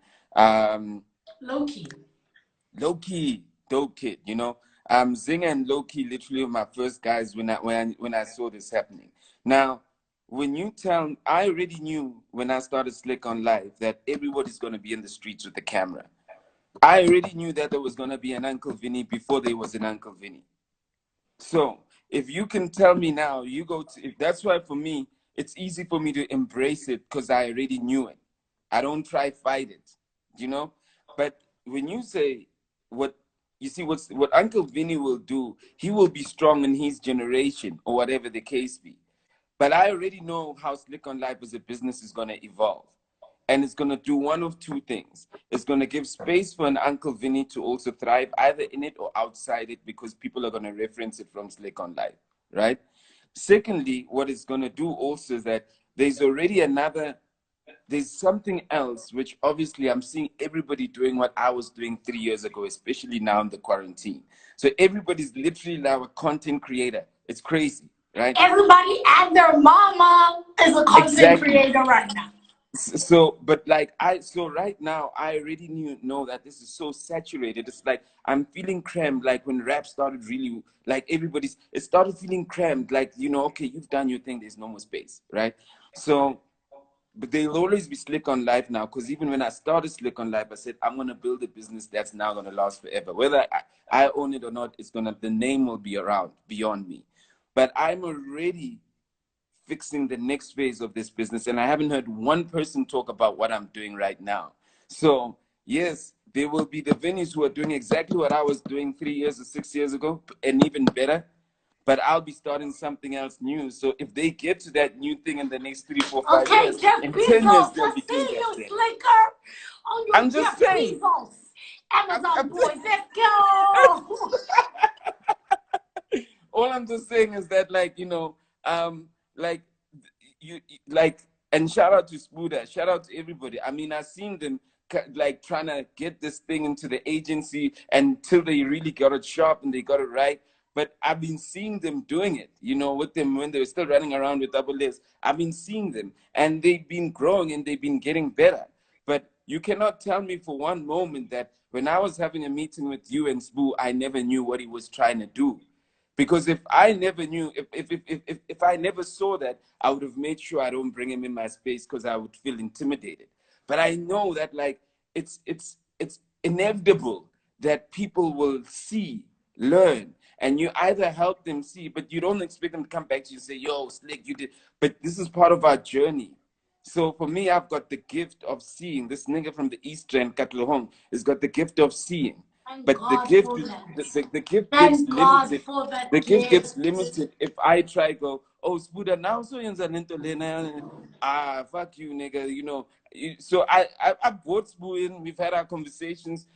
Low-key, dope kid, you know. Zinger and Loki literally were my first guys when I saw this happening. Now, when you tell, I already knew when I started Slick on Live that everybody's gonna be in the streets with the camera. I already knew that there was gonna be an Uncle Vinny before there was an Uncle Vinny. So if you can tell me now, if that's why for me, it's easy for me to embrace it because I already knew it. I don't try fight it, you know? But when you say what you see, what Uncle Vinny will do, he will be strong in his generation or whatever the case be. But I already know how Slick on Life as a business is going to evolve. And it's going to do one of two things. It's going to give space for an Uncle Vinny to also thrive, either in it or outside it, because people are going to reference it from Slick on Life, right? Secondly, what it's going to do also is that there's something else, which obviously I'm seeing everybody doing what I was doing 3 years ago, especially now in the quarantine. So everybody's literally now a content creator. It's crazy, right? Everybody and their mama is a content creator right now. So, but like so right now, I already know that this is so saturated. It's like I'm feeling crammed. Like when rap started really, like it started feeling crammed. Like, okay, you've done your thing. There's no more space, right? So, but they'll always be Slick on Life now. Because even when I started Slick on Life, I said I'm gonna build a business that's now gonna last forever. Whether I own it or not, the name will be around beyond me. But I'm already fixing the next phase of this business, and I haven't heard one person talk about what I'm doing right now. So yes, there will be the venues who are doing exactly what I was doing 3 years or 6 years ago, and even better, but I'll be starting something else new. So if they get to that new thing in the next 3, 4, 5 years, Jeff in Bezos, 10 years they'll I be doing see that you, thing. Slikour, on your I'm just Jeff saying. Bezos. Amazon I'm boys, let's go. All I'm just saying is that, like, like like, and shout out to Spuda, shout out to everybody. I mean, I've seen them like trying to get this thing into the agency until they really got it sharp and they got it right. But I've been seeing them doing it, with them when they were still running around with double S. I've been seeing them, and they've been growing and they've been getting better. But you cannot tell me for one moment that when I was having a meeting with you and Spoo, I never knew what he was trying to do. Because if I never knew, if I never saw that, I would have made sure I don't bring him in my space because I would feel intimidated. But I know that, like, it's inevitable that people will see, learn, and you either help them see, but you don't expect them to come back to you and say, yo, Slick, you did. But this is part of our journey. So for me, I've got the gift of seeing. This nigga from the East End, Katlohong, has got the gift of seeing. But the gift gets limited. The gift gets limited if I try go, oh, Spuda, now so fuck you, nigga, So I brought Spoo in, we've had our conversations,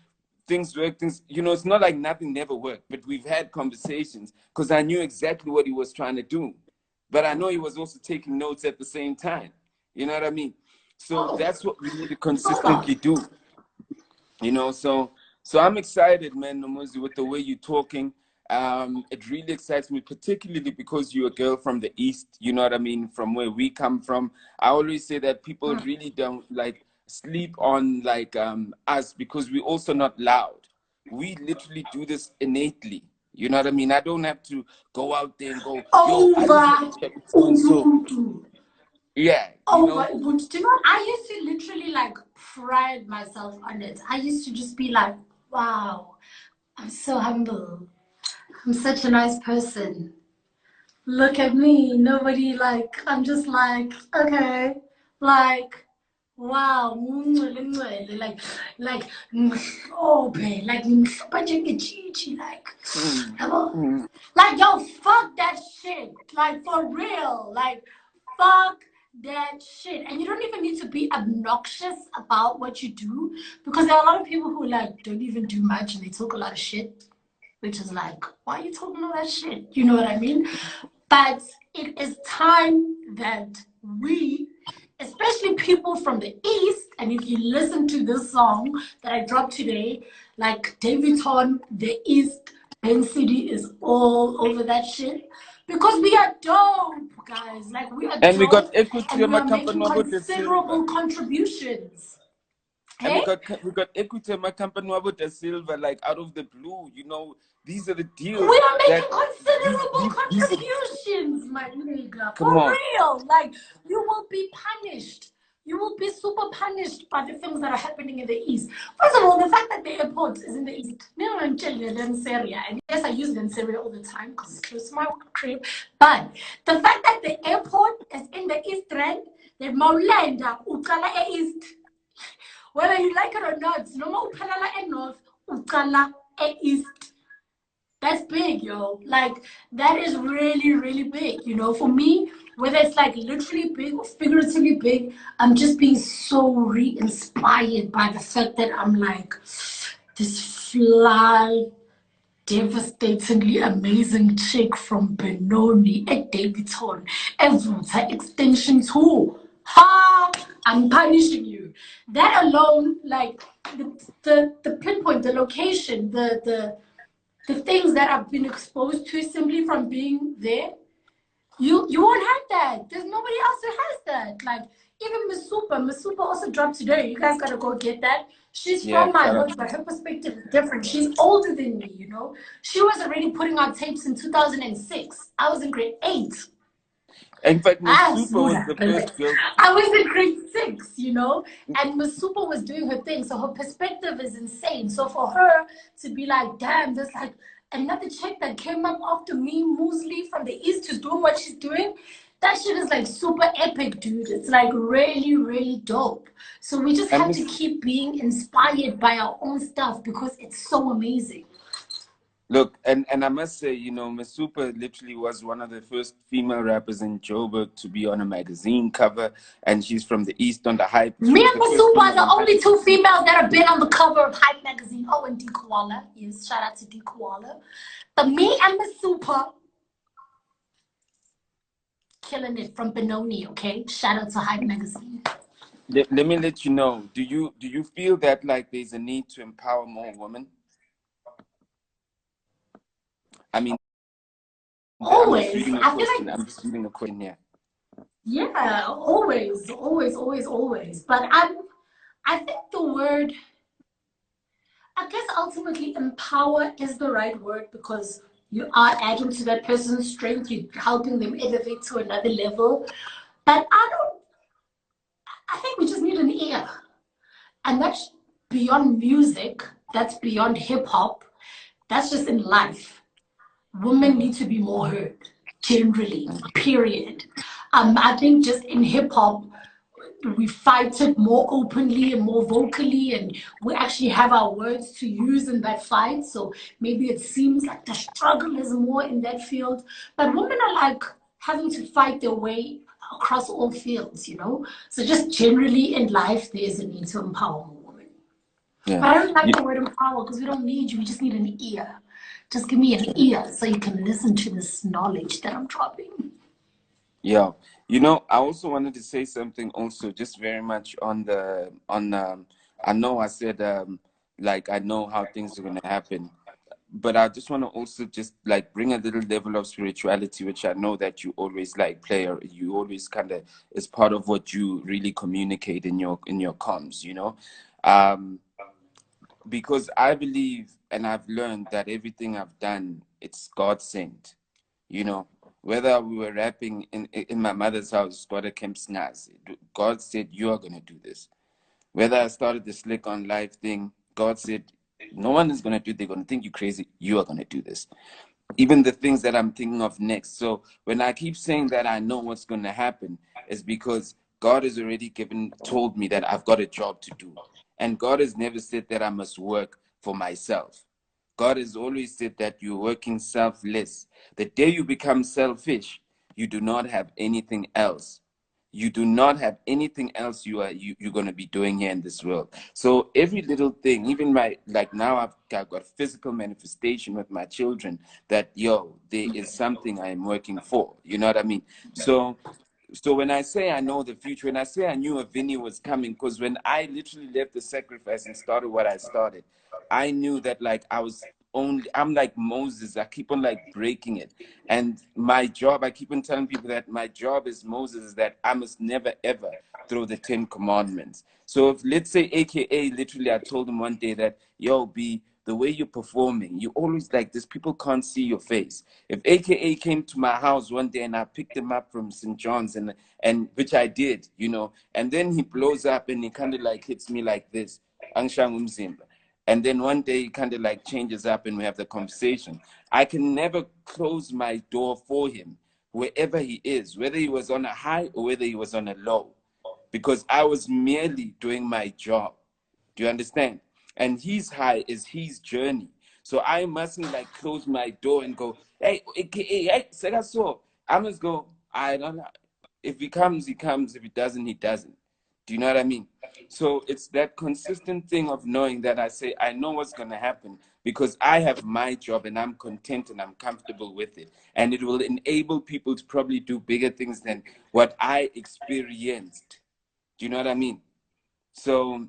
things work, it's not like nothing never worked, but we've had conversations because I knew exactly what he was trying to do. But I know he was also taking notes at the same time. You know what I mean? So that's what we need to consistently do. So I'm excited, man, Moozlie, with the way you're talking. It really excites me, particularly because you're a girl from the East, you know what I mean, from where we come from. I always say that people really don't like sleep on like us because we're also not loud. We literally do this innately. You know what I mean? I don't have to go out there and go, yo, I so yeah. But do you know what? I used to literally like pride myself on it. I used to just be like, wow, I'm so humble. I'm such a nice person. Look at me. Nobody I'm just like, okay, like, wow, oh, babe, like, like, yo, fuck that shit. Like, for real. Like, fuck that shit. And you don't even need to be obnoxious about what you do because there are a lot of people who like don't even do much and they talk a lot of shit, which is like, why are you talking all that shit? You know what I mean? But it is time that we, especially people from the East, and if you listen to this song that I dropped today, like Davidson, the East, Ben City is all over that shit. Because we are dope, guys. Like, we are and dope. We got equity, and we are making considerable contributions. And we got equity in my company about the silver, like out of the blue, these are the deals. We are making considerable contributions, my nigga. For real. Like, you will be punished. You will be super punished by the things that are happening in the East. First of all, the fact that the airport is in the East. And yes, I use Lanseria all the time because it's close to my crib. But the fact that the airport is in the East End, the Maulenda, Ukala East. Whether you like it or not, no more Upalala North, Ukala East. That's big, yo. Like, that is really, really big, For me, whether it's like literally big or figuratively big, I'm just being so re-inspired by the fact that I'm like this fly, devastatingly amazing chick from Benoni at Davidson, Evuta Extension 2. Ha! I'm punishing you. That alone, like the pinpoint, the location, the things that I've been exposed to simply from being there, You won't have that. There's nobody else who has that. Like even Miss Super also dropped today. You guys gotta go get that. She's Yeah, from my shout out hood, to but you. her perspective is different. She's older than me, you know. She was already putting out tapes in 2006. I was in grade 8. In fact, Miss Ah, Super was Smuda, the first relax. girl. I was in grade 6, you know, and Miss Super was doing her thing. So her perspective is insane. So for her to be like, damn, there's like another chick that came up after me, Moozlie from the East, who's doing what she's doing. That shit is like super epic, dude. It's like really, really dope. So we just And have to Miss, keep being inspired by our own stuff because it's so amazing. look, and I must say, you know, Miss Super literally was one of the first female rappers in Joburg to be on a magazine cover, and she's from the East on the Hype. She Me was and the first Masupa are female the on Hype. only two females that have been on the cover of Hype magazine. Oh, and D Koala. Yes, shout out to D Koala. But me and Masupa killing it from Benoni, okay? Shout out to Hype magazine. Let me let you know. Do you feel that like there's a need to empower more women? I mean, I'm just Always. reading a I feel question. like, I'm just reading a question here. yeah, always, always, always, always. But I think the word, I guess ultimately empower is the right word because you are adding to that person's strength, you're helping them elevate to another level. But I think we just need an ear. And that's beyond music, that's beyond hip hop, that's just in life. Women need to be more heard, generally, period. I think just in hip hop, we fight it more openly and more vocally, and we actually have our words to use in that fight. So maybe it seems like the struggle is more in that field. But women are like having to fight their way across all fields, you know? So just generally in life, there's a need to empower more women. Yeah. But I don't like You- the word empower because we don't need you. We just need an ear. Just give me an ear so you can listen to this knowledge that I'm dropping. Yeah. You know, I also wanted to say something also, just very much on the on I know I said like I know how things are gonna happen, but I just want to also just like bring a little level of spirituality, which I know that you always like play, or you always kind of is part of what you really communicate in your comms, you know. Um, because I believe and I've learned that everything I've done, it's God sent, you know. Whether we were rapping in my mother's house, God said, you are going to do this. Whether I started the Slick on Live thing, God said, no one is going to do it. They're going to think you crazy. You are going to do this. Even the things that I'm thinking of next. So when I keep saying that I know what's going to happen, is because God has already told me that I've got a job to do. And God has never said that I must work for myself. God has always said that you're working selfless. The day you become selfish, you do not have anything else. You do not have anything else you're going to be doing here in this world. So every little thing, even my, like now I've got physical manifestation with my children that, yo, there is something I am working for. You know what I mean? So when I say I know the future, when I say I knew a Vinny was coming, because when I literally left the sacrifice and started what I started, I knew that like I'm like Moses. I keep on like breaking it. And my job, I keep on telling people that my job as Moses is that I must never ever throw the 10 commandments. So if let's say AKA literally I told him one day that, yo, B, the way you're performing, you always like this, people can't see your face. If AKA came to my house one day and I picked him up from St. John's and which I did, you know, and then he blows up and he kind of like hits me like this, Angshang Umzimba. And then one day he kind of like changes up and we have the conversation. I can never close my door for him, wherever he is, whether he was on a high or whether he was on a low, because I was merely doing my job. Do you understand? And his high is his journey. So I mustn't like close my door and go, hey, hey, so I must go, I don't know. If he comes, he comes. If he doesn't, he doesn't. Do you know what I mean? So it's that consistent thing of knowing that I say, I know what's going to happen because I have my job and I'm content and I'm comfortable with it. And it will enable people to probably do bigger things than what I experienced. Do you know what I mean? So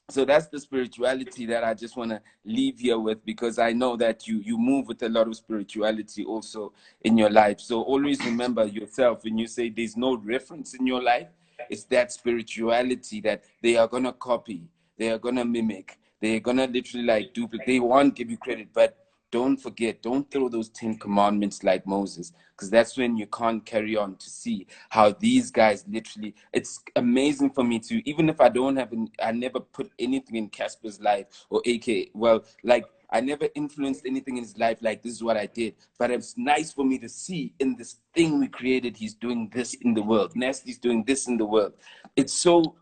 So that's the spirituality that I just want to leave here with, because I know that you move with a lot of spirituality also in your life. So always remember yourself when you say there's no reference in your life. It's that spirituality that they are gonna copy, they are gonna mimic, they're gonna literally like duplicate. They won't give you credit, but don't forget, don't throw those 10 commandments like Moses, because that's when you can't carry on to see how these guys literally, it's amazing for me to, even if I don't have, I never put anything in Casper's life or AK, well, like I never influenced anything in his life like this is what I did. But it's nice for me to see in this thing we created, he's doing this in the world. Nasty's doing this in the world. It's so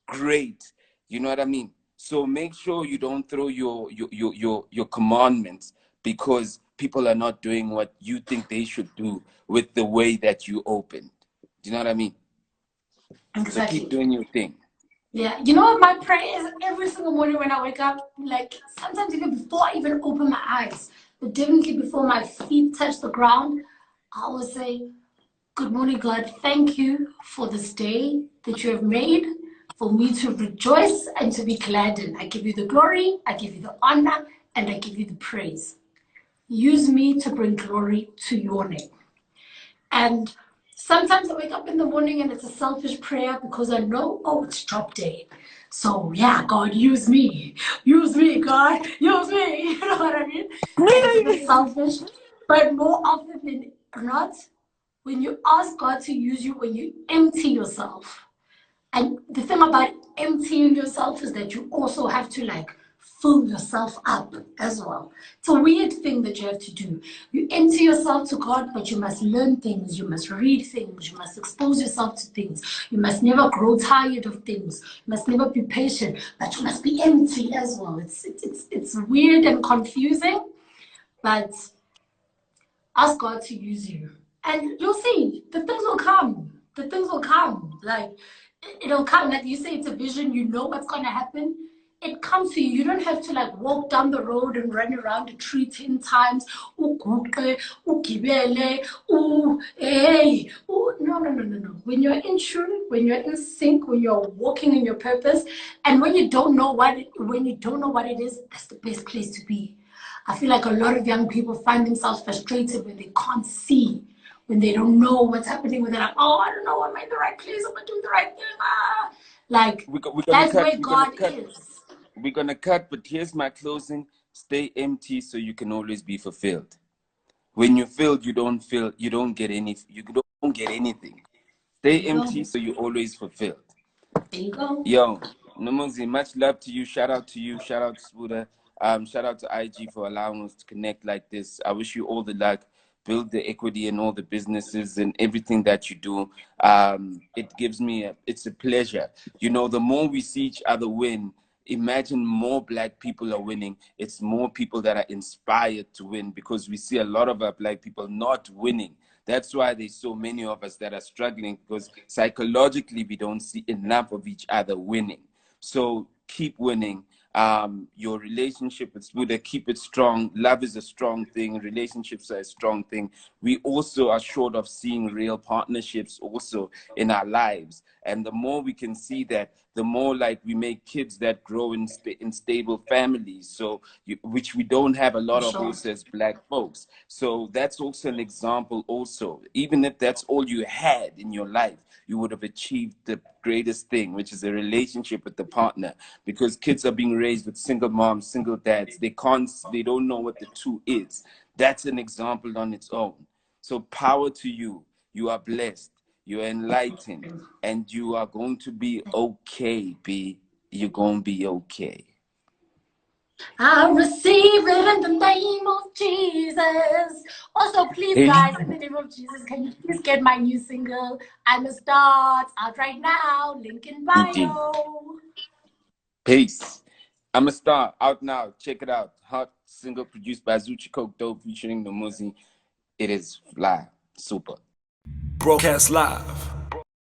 great. You know what I mean? So make sure you don't throw your commandments because people are not doing what you think they should do with the way that you opened. Do you know what I mean? Exactly. So keep doing your thing. Yeah, you know what my prayer is every single morning when I wake up, like sometimes even before I even open my eyes, but definitely before my feet touch the ground, I always say, good morning, God. Thank you for this day that you have made for me to rejoice and to be glad in. I give you the glory, I give you the honor, and I give you the praise. Use me to bring glory to your name. And sometimes I wake up in the morning and it's a selfish prayer because I know, oh, it's job day. So yeah, God, use me. Use me, God. Use me. You know what I mean? And it's a bit selfish. But more often than not, when you ask God to use you, when you empty yourself, and the thing about emptying yourself is that you also have to like fill yourself up as well. It's a weird thing that you have to do. You empty yourself to God, but you must learn things, you must read things, you must expose yourself to things. You must never grow tired of things. You must never be patient, but you must be empty as well. It's weird and confusing, but ask God to use you. And you'll see, the things will come. The things will come. Like, it'll come. Like you say, it's a vision. You know what's going to happen. It comes to you. You don't have to like walk down the road and run around the tree 10 times. Uguqe, ugibele, hey. No. When you're in tune, when you're in sync, when you're walking in your purpose, and when you don't know what it is, that's the best place to be. I feel like a lot of young people find themselves frustrated when they can't see, when they don't know what's happening, when they're like, oh, I don't know, am I in the right place? Am I doing the right thing? Like, that's where God is. We're going to cut, but here's my closing. Stay empty so you can always be fulfilled. When you're filled, you don't get anything. You don't get anything. Stay empty so you're always fulfilled. There you go. Yo, Moozlie, much love to you. Shout out to you. Shout out to Spuda. Shout out to IG for allowing us to connect like this. I wish you all the luck. Build the equity in all the businesses and everything that you do. It gives me it's a pleasure. You know, the more we see each other win, imagine more Black people are winning. It's more people that are inspired to win, because we see a lot of our Black people not winning. That's why there's so many of us that are struggling, because psychologically we don't see enough of each other winning. So keep winning. Your relationship with Buddha, keep it strong. Love is a strong thing. Relationships are a strong thing. We also are short of seeing real partnerships also in our lives. And the more we can see that, the more like we make kids that grow in stable families. So, which we don't have a lot of also as Black folks. So that's also an example also. Even if that's all you had in your life, you would have achieved the greatest thing, which is a relationship with the partner. Because kids are being raised with single moms, single dads. They don't know what the two is. That's an example on its own. So power to you. You are blessed. You are enlightened. And you are going to be okay, B. You're going to be okay. I receive it in the name of Jesus. Also, please, guys, in the name of Jesus, can you please get my new single, I'm a Start, out right now, link in bio. Peace. I'm a Star, out now. Check it out. Hot single produced by Zoocci Coke Dope featuring the Moozlie. It is fly. Super. Broadcast live